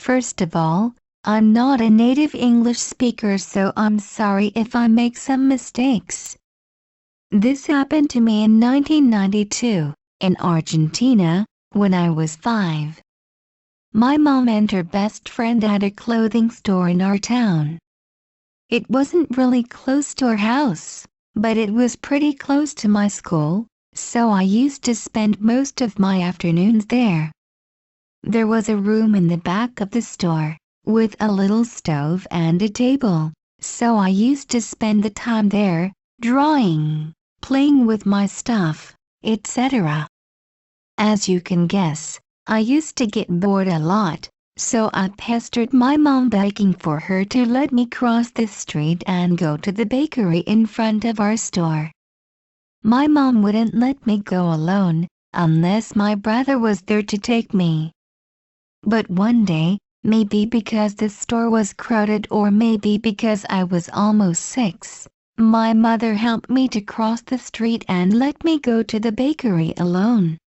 First of all, I'm not a native English speaker, so I'm sorry if I make some mistakes. This happened to me in 1992, in Argentina, when I was 5. My mom and her best friend had a clothing store in our town. It wasn't really close to our house, but it was pretty close to my school, so I used to spend most of my afternoons there. There was a room in the back of the store, with a little stove and a table, so I used to spend the time there, drawing, playing with my stuff, etc. As you can guess, I used to get bored a lot, so I pestered my mom begging for her to let me cross the street and go to the bakery in front of our store. My mom wouldn't let me go alone, unless my brother was there to take me. But one day, maybe because the store was crowded or maybe because I was almost 6, my mother helped me to cross the street and let me go to the bakery alone.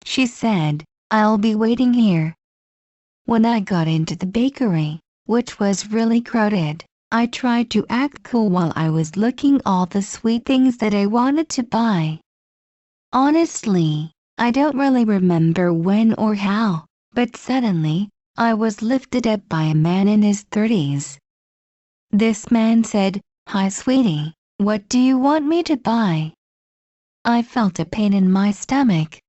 She said, "I'll be waiting here." When I got into the bakery, which was really crowded, I tried to act cool while I was looking all the sweet things that I wanted to buy. Honestly, I don't really remember when or how, but suddenly, I was lifted up by a man in his 30s. This man said, "Hi sweetie, what do you want me to buy?" I felt a pain in my stomach.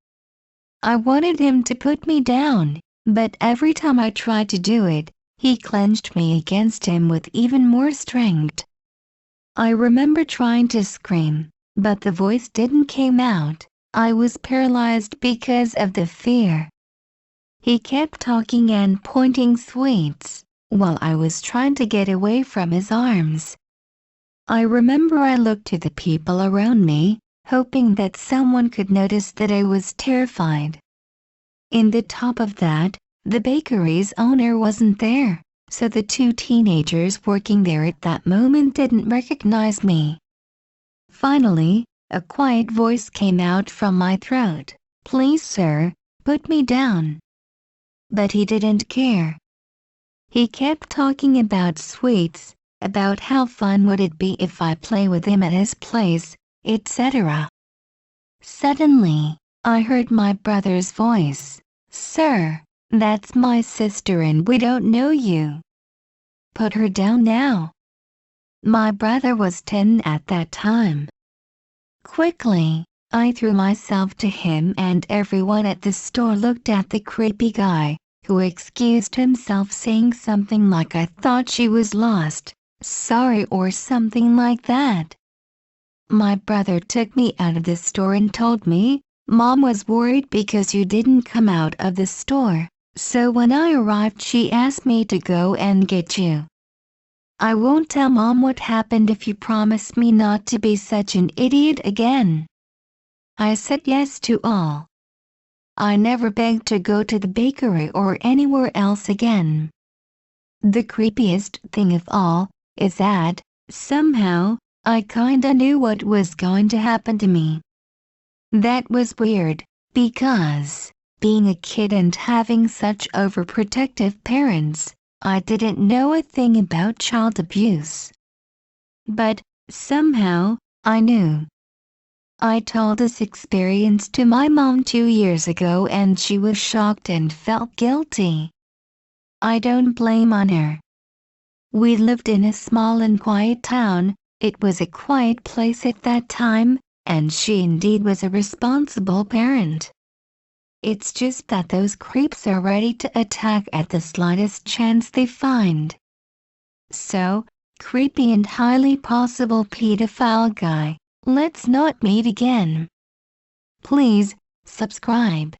I wanted him to put me down, but every time I tried to do it, he clenched me against him with even more strength. I remember trying to scream, but the voice didn't come out. I was paralyzed because of the fear. He kept talking and pointing sweets, while I was trying to get away from his arms. I remember I looked to the people around me, hoping that someone could notice that I was terrified. In the top of that, the bakery's owner wasn't there, so the 2 teenagers working there at that moment didn't recognize me. Finally, a quiet voice came out from my throat, "Please sir, put me down." But he didn't care. He kept talking about sweets, about how fun would it be if I play with him at his place, etc. Suddenly, I heard my brother's voice, "Sir, that's my sister and we don't know you. Put her down now." My brother was 10 at that time. Quickly, I threw myself to him and everyone at the store looked at the creepy guy, who excused himself saying something like "I thought she was lost, sorry" or something like that. My brother took me out of the store and told me, "Mom was worried because you didn't come out of the store, so when I arrived she asked me to go and get you. I won't tell Mom what happened if you promise me not to be such an idiot again." I said yes to all. I never begged to go to the bakery or anywhere else again. The creepiest thing of all is that, somehow, I kinda knew what was going to happen to me. That was weird, because, being a kid and having such overprotective parents, I didn't know a thing about child abuse. But, somehow, I knew. I told this experience to my mom 2 years ago and she was shocked and felt guilty. I don't blame on her. We lived in a small and quiet town. It was a quiet place at that time, and she indeed was a responsible parent. It's just that those creeps are ready to attack at the slightest chance they find. So, creepy and highly possible pedophile guy, let's not meet again. Please, subscribe.